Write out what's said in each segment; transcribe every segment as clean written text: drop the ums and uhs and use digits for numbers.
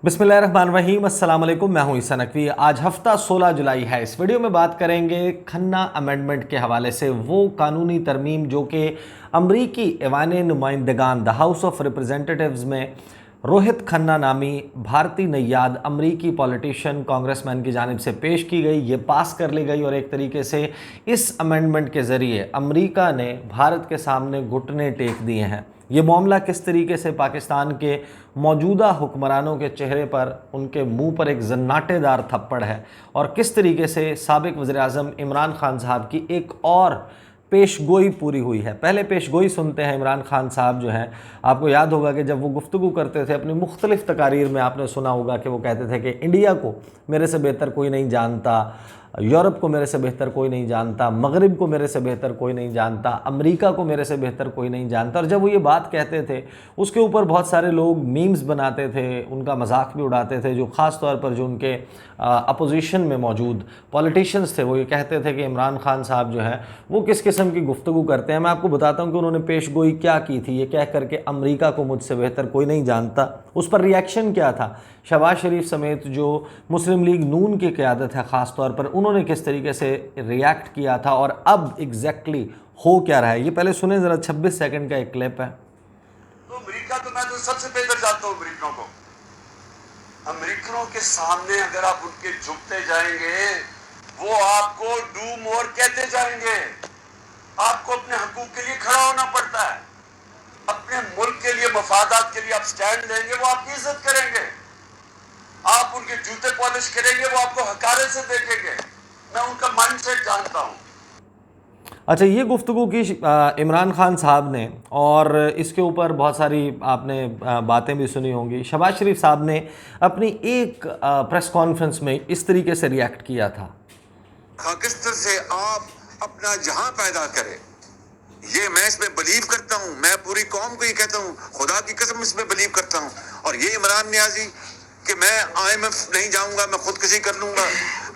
बिस्मिल्लाहिर्रहमानिर्रहीम, अस्सलाम वालेकुम। मैं हूं ईसा नकवी। आज हफ्ता 16 जुलाई है। इस वीडियो में बात करेंगे खन्ना अमेंडमेंट के हवाले से, वो कानूनी तरमीम जो कि अमरीकी ऐवान नुमाइंदगान द हाउस ऑफ रिप्रेजेंटेटिव्स में रोहित खन्ना नामी भारतीय नैयाद अमरीकी पॉलिटिशियन कांग्रेसमैन की जानिब से पेश की गई, ये पास कर ली गई और एक तरीके से इस अमेंडमेंट के ज़रिए अमरीका ने भारत के सामने घुटने टेक दिए हैं। ये मामला किस तरीके से पाकिस्तान के मौजूदा हुक्मरानों के चेहरे पर, उनके मुंह पर एक जन्नाटेदार थप्पड़ है और किस तरीके से साबिक वज़ीर-ए-आज़म इमरान खान साहब की एक और पेशगोई पूरी हुई है। पहले पेशगोई सुनते हैं। इमरान खान साहब जो हैं, आपको याद होगा कि जब वो गुफ्तगू करते थे अपनी मुख्तलिफ़ तकारीर में, आपने सुना होगा कि वो कहते थे कि इंडिया को मेरे से बेहतर कोई नहीं जानता, यूरोप को मेरे से बेहतर कोई नहीं जानता, मगरिब को मेरे से बेहतर कोई नहीं जानता, अमेरिका को मेरे से बेहतर कोई नहीं जानता। और जब वो ये बात कहते थे उसके ऊपर बहुत सारे लोग मीम्स बनाते थे, उनका मजाक भी उड़ाते थे। जो ख़ास तौर पर जो उनके अपोजिशन में मौजूद पॉलिटिशियंस थे, वो ये कहते थे कि इमरान खान साहब जो हैं वो किस किस्म की गुफ्तगू करते हैं। मैं आपको बताता हूँ कि उन्होंने पेशगोई क्या की थी। ये कह करके अमेरिका को मुझसे बेहतर कोई नहीं जानता, उस पर रिएक्शन क्या था। शहबाज शरीफ समेत जो मुस्लिम लीग नून की क़यादत है ख़ास तौर पर, उन्होंने किस तरीके से रिएक्ट किया था और अब एग्जैक्टली हो क्या रहा है, ये पहले सुने ज़रा। 26 सेकंड का एक क्लिप है। तो अमेरिका तो मैं तो सबसे बेहतर जानता हूँ अमेरिकनों को। अमेरिकनों के सामने अगर आप उनके झुकते जाएंगे, वो आपको डू मोर कहते जाएंगे। आपको अपने हकूक के लिए खड़ा होना पड़ता है। अपने मुल्क के लिए, मफादात के लिए आप स्टैंड लेंगे, वो आपकी इज्जत करेंगे। आप उनके जूते पॉलिश करेंगे, वो आपको हकारे से देखेंगे। मैं उनका माइंडसेट जानता हूँ। अच्छा, ये गुफ्तगू की इमरान खान साहब ने, और इसके ऊपर बहुत सारी आपने बातें भी सुनी होंगी। शहबाज शरीफ साहब ने अपनी एक प्रेस कॉन्फ्रेंस में इस तरीके से रिएक्ट किया था। पाकिस्तान से आप अपना जहां पैदा करें, ये मैं इसमें बिलीव करता हूं। मैं पूरी कौम को ये कहता हूं, खुदा की कसम इसमें बिलीव करता हूं। और ये इमरान नियाजी कि मैं IMF नहीं जाऊंगा, मैं खुदकुशी कर लूंगा,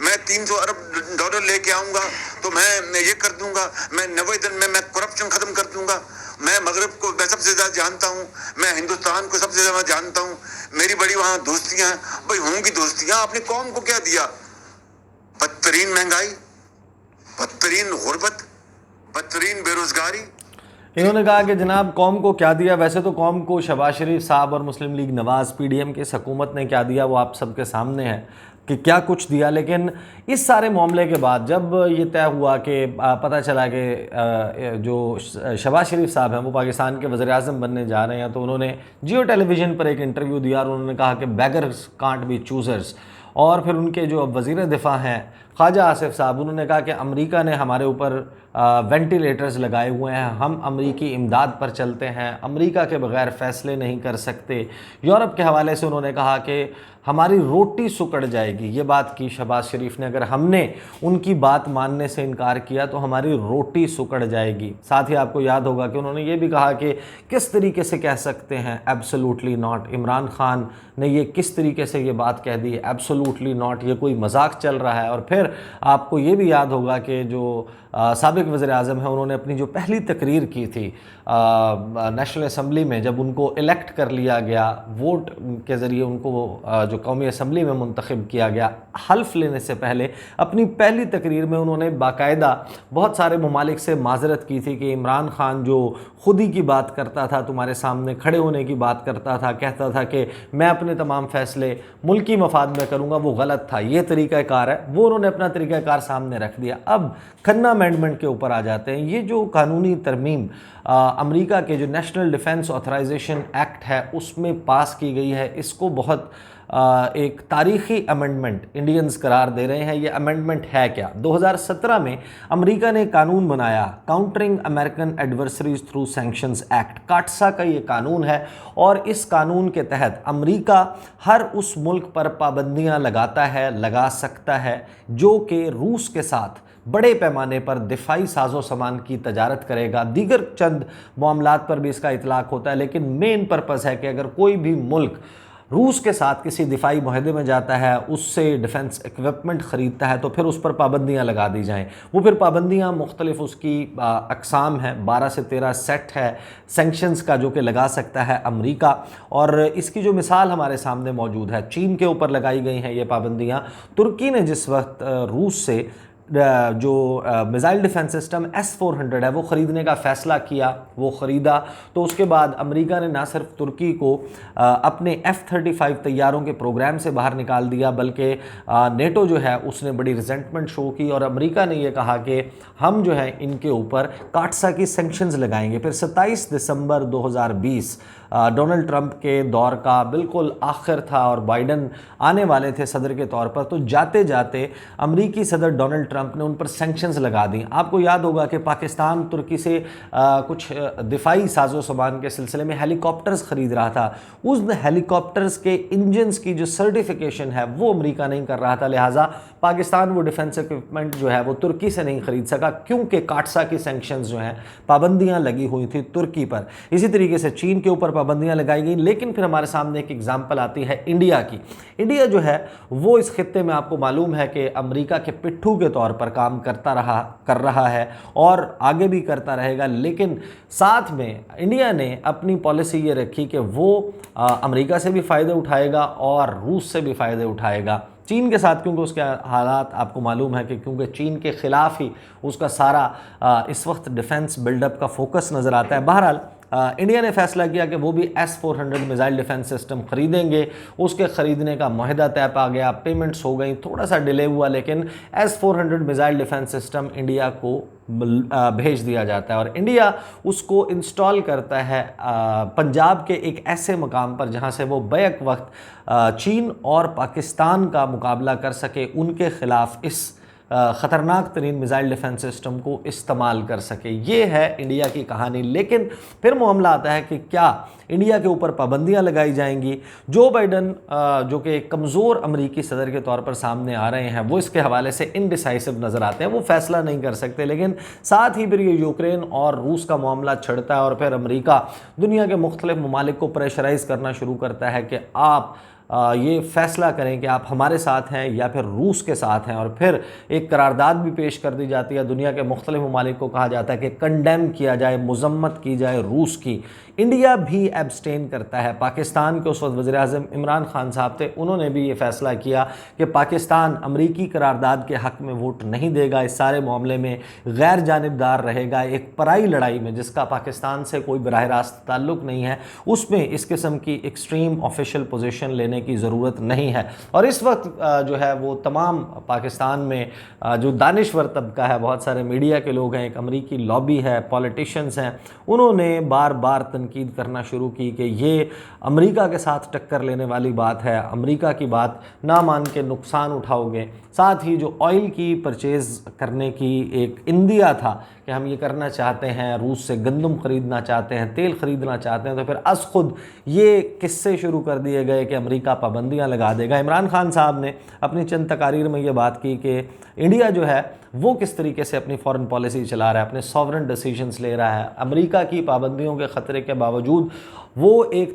मैं 300 अरब डॉलर लेके आऊंगा तो मैं ये कर दूंगा, मैं 90 दिन में मैं करप्शन खत्म कर दूंगा, मैं मगरब को मैं सबसे ज्यादा जानता हूं, मैं हिंदुस्तान को सबसे ज्यादा जानता हूं, मेरी बड़ी वहां दोस्तियां हैं। भाई होंगी दोस्तियां, आपने कौम को क्या दिया? बदतरीन महंगाई, बदतरीन गुर्बत, बदतरीन बेरोजगारी। इन्होंने कहा कि जनाब कौम को क्या दिया। वैसे तो कौम को शहबाज शरीफ साहब और मुस्लिम लीग नवाज़ PDM की हुकूमत ने क्या दिया वो आप सबके सामने है कि क्या कुछ दिया। लेकिन इस सारे मामले के बाद जब ये तय हुआ कि पता चला कि जो शहबाज शरीफ साहब हैं वो पाकिस्तान के वज़ीर-ए-आज़म बनने जा रहे हैं, तो उन्होंने जियो टेलीविज़न पर एक इंटरव्यू दिया और उन्होंने कहा कि बेगर्स कांट बी चूज़र्स। और फिर उनके जो वज़ीर दिफ़ा हैं ख्वाजा आसिफ साहब, उन्होंने कहा कि अमेरिका ने हमारे ऊपर वेंटिलेटर्स लगाए हुए हैं, हम अमेरिकी इमदाद पर चलते हैं, अमेरिका के बगैर फ़ैसले नहीं कर सकते। यूरोप के हवाले से उन्होंने कहा कि हमारी रोटी सुकड़ जाएगी। ये बात की शहबाज शरीफ ने, अगर हमने उनकी बात मानने से इनकार किया तो हमारी रोटी सुकड़ जाएगी। साथ ही आपको याद होगा कि उन्होंने ये भी कहा कि किस तरीके से कह सकते हैं एब्सोल्युटली नॉट। इमरान खान ने ये किस तरीके से ये बात कह दी, एब्सोल्युटली नॉट, ये कोई मजाक चल रहा है। और फिर आपको ये भी याद होगा कि जो साबिक वज़ीर-ए-आज़म हैं, उन्होंने अपनी जो पहली तकरीर की थी नेशनल असम्बली में, जब उनको इलेक्ट कर लिया गया, वोट के ज़रिए उनको जो कौमी असम्बली में मुंतखब किया गया, हल्फ लेने से पहले अपनी पहली तकरीर में उन्होंने बाकायदा बहुत सारे ममालिक से माजरत की थी कि इमरान खान जो खुद ही की बात करता था, तुम्हारे सामने खड़े होने की बात करता था, कहता था कि मैं अपने तमाम फ़ैसले मुल्की मफाद में करूँगा, वो गलत था। ये तरीक़ाकार है, वो उन्होंने अपना तरीक़ाकार सामने रख दिया। अब खन्ना अमेंडमेंट के ऊपर आ जाते हैं। ये जो कानूनी तरमीम अमेरिका के जो नेशनल डिफेंस ऑथराइजेशन एक्ट है उसमें पास की गई है, इसको बहुत एक तारीख़ी अमेंडमेंट इंडियंस करार दे रहे हैं। ये अमेंडमेंट है क्या? 2017 में अमेरिका ने कानून बनाया, countering American adversaries through sanctions act, काटसा का ये कानून है। और इस कानून के तहत अमेरिका हर उस मुल्क पर पाबंदियां लगाता है, लगा सकता है, जो कि रूस के साथ बड़े पैमाने पर दिफाई साजो सामान की तजारत करेगा। दीगर चंद मामलात पर भी इसका इतलाक़ होता है, लेकिन मेन पर्पज़ है कि अगर कोई भी मुल्क रूस के साथ किसी दिफाई मुआहदे में जाता है, उससे डिफेंस इक्विपमेंट ख़रीदता है, तो फिर उस पर पाबंदियाँ लगा दी जाएँ। वो फिर पाबंदियाँ मुख्तलिफ उसकी अक़साम है, 12 से 13 सेट है सैंक्शंस का जो कि लगा सकता है अमेरिका। और इसकी जो मिसाल हमारे सामने मौजूद है, चीन के ऊपर लगाई गई हैं ये पाबंदियाँ। तुर्की ने जिस वक्त रूस से जो मिसाइल डिफेंस सिस्टम S-400 है वो ख़रीदने का फ़ैसला किया, वो ख़रीदा, तो उसके बाद अमेरिका ने ना सिर्फ तुर्की को अपने F-35 तैयारों के प्रोग्राम से बाहर निकाल दिया, बल्कि नेटो जो है उसने बड़ी रिजेंटमेंट शो की और अमेरिका ने ये कहा कि हम जो है इनके ऊपर काटसा की सैंक्शंस लगाएंगे। फिर 27 दिसंबर 2020 डोनाल्ड ट्रंप के दौर का बिल्कुल आखिर था और बाइडन आने वाले थे सदर के तौर पर, तो जाते जाते अमेरिकी सदर डोनाल्ड ट्रंप ने उन पर सैंक्शंस लगा दी। आपको याद होगा कि पाकिस्तान तुर्की से कुछ दिफाई साजो सामान के सिलसिले में हेलीकॉप्टर्स ख़रीद रहा था। उस हेलीकॉप्टर्स के इंजन्स की जो सर्टिफिकेशन है वो अमेरिका नहीं कर रहा था, लिहाजा पाकिस्तान वो डिफेंस इक्विपमेंट जो है वो तुर्की से नहीं ख़रीद सका, क्योंकि काटसा की सैंक्शंस जो हैं पाबंदियाँ लगी हुई थी तुर्की पर। इसी तरीके से चीन के ऊपर पाबंदियां लगाई गई। लेकिन फिर हमारे सामने एक एग्जांपल आती है इंडिया की। इंडिया जो है वो इस खित्ते में आपको मालूम है कि अमेरिका के पिट्ठू के तौर पर काम कर रहा है और आगे भी करता रहेगा। लेकिन साथ में इंडिया ने अपनी पॉलिसी ये रखी कि वो अमेरिका से भी फ़ायदे उठाएगा और रूस से भी फ़ायदे उठाएगा। चीन के साथ क्योंकि उसके हालात आपको मालूम है कि क्योंकि चीन के ख़िलाफ़ ही उसका सारा इस वक्त डिफेंस बिल्डअप का फोकस नज़र आता है। बहरहाल इंडिया ने फैसला किया कि वो भी S-400 मिसाइल डिफेंस सिस्टम ख़रीदेंगे। उसके ख़रीदने का मुआहदा तय पा गया, पेमेंट्स हो गई, थोड़ा सा डिले हुआ, लेकिन S-400 missile defence system India को भेज दिया जाता है और इंडिया उसको इंस्टॉल करता है पंजाब के एक ऐसे मकाम पर जहां से वो बैक वक्त चीन और पाकिस्तान का मुकाबला कर सके, उनके ख़िलाफ़ इस ख़तरनाक तरीन मिसाइल डिफेंस सिस्टम को इस्तेमाल कर सके। ये है इंडिया की कहानी। लेकिन फिर मामला आता है कि क्या इंडिया के ऊपर पाबंदियां लगाई जाएंगी। जो बाइडन जो कि कमज़ोर अमरीकी सदर के तौर पर सामने आ रहे हैं, वो इसके हवाले से इनडिसाइसिव नज़र आते हैं, वो फैसला नहीं कर सकते। लेकिन साथ ही फिर ये यूक्रेन और रूस का मामला छिड़ता है और फिर अमरीका दुनिया के मुख्तलिफ ममालिक को प्रेशराइज़ करना शुरू करता है कि आप ये फ़ैसला करें कि आप हमारे साथ हैं या फिर रूस के साथ हैं। और फिर एक करारदाद भी पेश कर दी जाती है। दुनिया के मुख्तलिफ ममालिक को कहा जाता है कि कंडेम किया जाए, मजम्मत की जाए रूस की। इंडिया भी एब्सटेन करता है। पाकिस्तान के उस वक्त वज़ीर आज़म इमरान खान साहब थे, उन्होंने भी ये फ़ैसला किया कि पाकिस्तान अमरीकी करारदाद के हक़ में वोट नहीं देगा, इस सारे मामले में गैर जानिबदार रहेगा। एक पराई लड़ाई में जिसका पाकिस्तान से कोई बराह रास्त ताल्लुक़ नहीं है, उसमें इस किस्म की एक्सट्रीम ऑफिशियल पोजीशन लेने की ज़रूरत नहीं है। और इस वक्त जो है वो तमाम पाकिस्तान में जो दानिश्वर तबका है, बहुत सारे मीडिया के लोग हैं, एक अमरीकी लॉबी है, पॉलिटिशियंस हैं, उन्होंने बार बार तनकीद करना शुरू की कि ये अमेरिका के साथ टक्कर लेने वाली बात है, अमेरिका की बात ना मान के नुकसान उठाओगे। साथ ही जो ऑयल की परचेज़ करने की एक इंदिया था कि हम ये करना चाहते हैं, रूस से गंदम ख़रीदना चाहते हैं, तेल ख़रीदना चाहते हैं, तो फिर अस खुद ये किस्से शुरू कर दिए गए कि अमेरिका पाबंदियां लगा देगा। इमरान खान साहब ने अपनी चंद तकारीर में ये बात की कि इंडिया जो है वो किस तरीके से अपनी फॉरेन पॉलिसी चला रहा है, अपने सॉवरेन डिसीजंस ले रहा है। अमेरिका की पाबंदियों के ख़तरे के बावजूद वो एक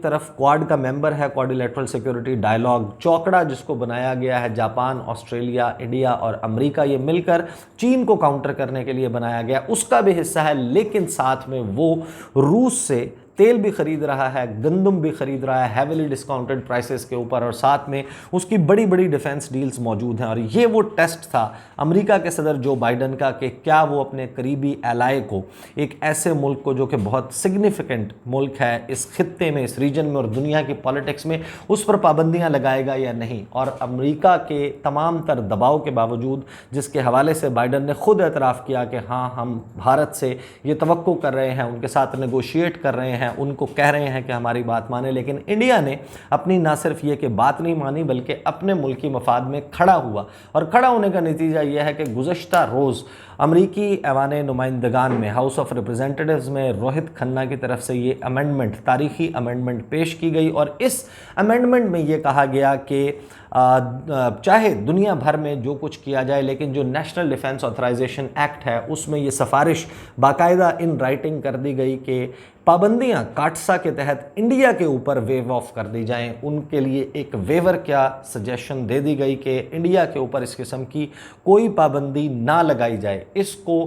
तरफ क्वाड का मेंबर है, क्वाड्रिलेटरल सिक्योरिटी डायलॉग चौकड़ा जिसको बनाया गया है, जापान, ऑस्ट्रेलिया, इंडिया और अमेरिका ये मिलकर चीन को काउंटर करने के लिए बनाया गया, उसका भी हिस्सा है। लेकिन साथ में वो रूस से तेल भी ख़रीद रहा है, गंदम भी ख़रीद रहा है हेविली डिस्काउंटेड प्राइसेस के ऊपर, और साथ में उसकी बड़ी बड़ी डिफेंस डील्स मौजूद हैं। और ये वो टेस्ट था अमेरिका के सदर जो बाइडन का कि क्या वो अपने करीबी एलाय को, एक ऐसे मुल्क को जो कि बहुत सिग्निफिकेंट मुल्क है इस खित्ते में, इस रीजन में और दुनिया की पॉलिटिक्स में, उस पर पाबंदियाँ लगाएगा या नहीं। और अमेरिका के तमाम तर दबाव के बावजूद, जिसके हवाले से बाइडन ने खुद एतराफ़ किया कि हाँ हम भारत से ये तवक्को कर रहे हैं, उनके साथ नेगोशिएट कर रहे हैं, उनको कह रहे हैं कि हमारी बात माने, लेकिन इंडिया ने अपनी ना सिर्फ ये कि बात नहीं मानी बल्कि अपने मुल्की मफाद में खड़ा हुआ। और खड़ा होने का नतीजा यह है कि गुज़श्ता रोज़ अमरीकी ऐवान नुमाइंदगान में, हाउस ऑफ रिप्रेजेंटेटिव्स में रोहित खन्ना की तरफ से ये अमेंडमेंट, तारीखी अमेंडमेंट पेश की गई। और इस अमेंडमेंट में ये कहा गया कि चाहे दुनिया भर में जो कुछ किया जाए, लेकिन जो नेशनल डिफेंस ऑथराइजेशन एक्ट है उसमें ये सिफारिश बाकायदा इन राइटिंग कर दी गई कि पाबंदियां काटसा के तहत इंडिया के ऊपर वेव ऑफ कर दी जाएं। उनके लिए एक वेवर क्या सजेशन दे दी गई कि इंडिया के ऊपर इस किस्म की कोई पाबंदी ना लगाई जाए। इसको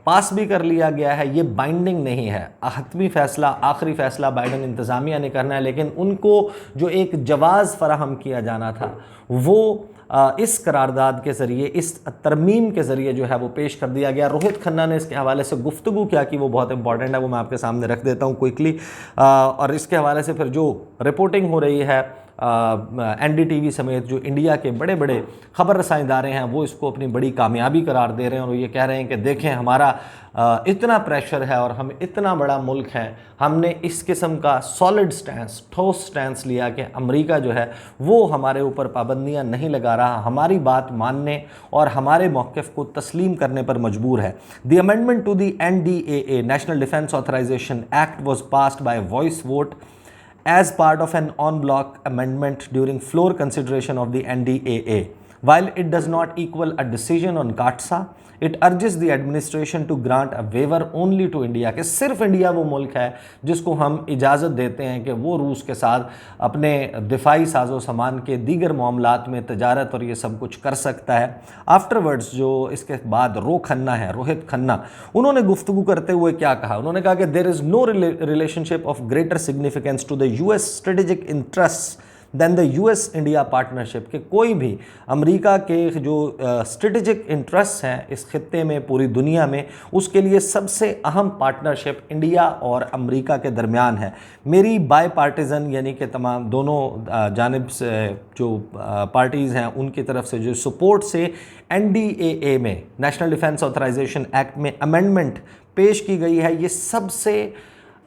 पास भी कर लिया गया है, ये बाइंडिंग नहीं है, हतमी फैसला, आखिरी फैसला बाइडन इंतज़ामिया ने करना है, लेकिन उनको जो एक जवाज़ फराहम किया जाना था वो इस करारदाद के ज़रिए, इस तरमीम के ज़रिए जो है वो पेश कर दिया गया। रोहित खन्ना ने इसके हवाले से गुफ्तगू क्या की वो बहुत इंपॉर्टेंट है, वो मैं आपके सामने रख देता हूँ क्विकली। और इसके हवाले से फिर जो रिपोर्टिंग हो रही है NDTV समेत जो इंडिया के बड़े बड़े ख़बर रसां इदारे हैं वो इसको अपनी बड़ी कामयाबी करार दे रहे हैं और ये कह रहे हैं कि देखें हमारा इतना प्रेशर है और हम इतना बड़ा मुल्क है, हमने इस किस्म का सॉलिड स्टैंस, ठोस स्टैंस लिया कि अमेरिका जो है वो हमारे ऊपर पाबंदियां नहीं लगा रहा, हमारी बात मानने और हमारे मौक़िफ़ को तस्लीम करने पर मजबूर है। The amendment to the NDAA national defence authorization act was passed by voice vote as part of an en bloc amendment during floor consideration of the NDAA. While it does not equal a decision on CAATSA, it urges the administration to grant a waiver only to India कि सिर्फ India वो मुल्क है जिसको हम इजाज़त देते हैं कि वो रूस के साथ अपने दिफाई साजो सामान के दीगर मामलात में तजारत और ये सब कुछ कर सकता है। आफ्टरवर्ड्स जो इसके बाद रोहित खन्ना, उन्होंने गुफ्तगू करते हुए क्या कहा, उन्होंने कहा कि there is no relationship of greater significance to the US strategic interest than the US India partnership, कि कोई भी अमेरिका के जो स्ट्रेटेजिक इंटरेस्ट हैं इस खित्ते में, पूरी दुनिया में, उसके लिए सबसे अहम पार्टनरशिप इंडिया और अमेरिका के दरमियान है। मेरी बाई पार्टिज़न यानी कि तमाम दोनों जानिब से जो पार्टीज़ हैं उनकी तरफ से जो सपोर्ट से NDAA में नेशनल डिफेंस ऑथराइजेशन एक्ट में अमेंडमेंट पेश की गई है, ये सबसे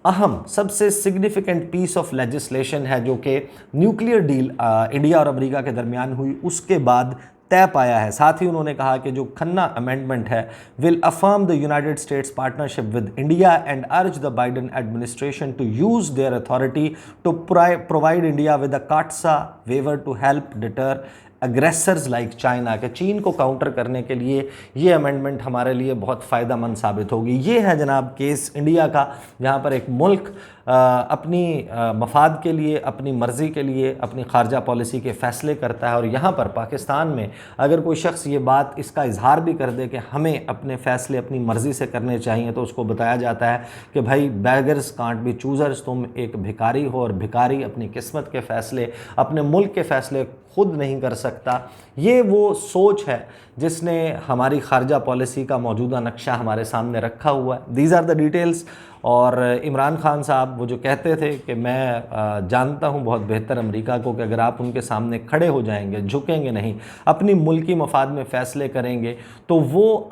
अहम, सबसे सिग्निफिकेंट पीस ऑफ लेजिस्लेशन है जो कि न्यूक्लियर डील इंडिया और अमेरिका के दरमियान हुई उसके बाद तय पाया है। साथ ही उन्होंने कहा कि जो खन्ना अमेंडमेंट है will affirm the United States partnership with India and urge the Biden administration to use their authority to provide India with a CAATSA waiver to help deter aggressors like China, के चीन को counter करने के लिए ये amendment हमारे लिए बहुत फ़ायदेमंद साबित होगी। ये है जनाब केस इंडिया का, जहाँ पर एक मुल्क अपनी मफाद के लिए, अपनी मर्ज़ी के लिए अपनी खारजा पॉलिसी के फ़ैसले करता है और यहाँ पर पाकिस्तान में अगर कोई शख्स ये बात इसका इजहार भी कर दे कि हमें अपने फ़ैसले अपनी मर्ज़ी से करने चाहिए, तो उसको बताया जाता है कि भाई बैगर्स कांट बी चूज़र्स, तुम एक भिखारी हो और भिखारी अपनी किस्मत के फ़ैसले, अपने मुल्क के फ़ैसले खुद नहीं कर सकता। ये वो सोच है जिसने हमारी खारजा पॉलिसी का मौजूदा नक्शा हमारे सामने रखा हुआ है। These are the details. और इमरान खान साहब वो जो कहते थे कि मैं जानता हूँ बहुत बेहतर अमेरिका को कि अगर आप उनके सामने खड़े हो जाएंगे, झुकेंगे नहीं, अपनी मुल्की मफाद में फ़ैसले करेंगे, तो वो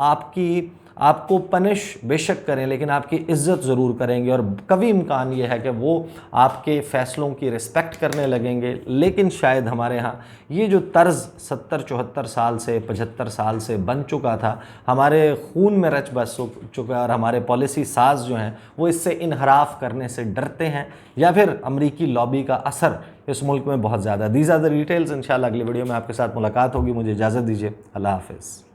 आपको पनिश बेशक करें लेकिन आपकी इज़्ज़त ज़रूर करेंगे और कभी इम्कान ये है कि वो आपके फ़ैसलों की रिस्पेक्ट करने लगेंगे। लेकिन शायद हमारे यहाँ ये जो तर्ज़ 70-74 साल से 75 साल से बन चुका था, हमारे खून में रच बस चुका है और हमारे पॉलिसी साज जो हैं वो इससे इनहराफ करने से डरते हैं या फिर अमरीकी लॉबी का असर इस मुल्क में बहुत ज़्यादा। These are the details. इंशाल्लाह अगली वीडियो में आपके साथ मुलाकात होगी। मुझे इजाज़त दीजिए। अल्लाह हाफ़िज़।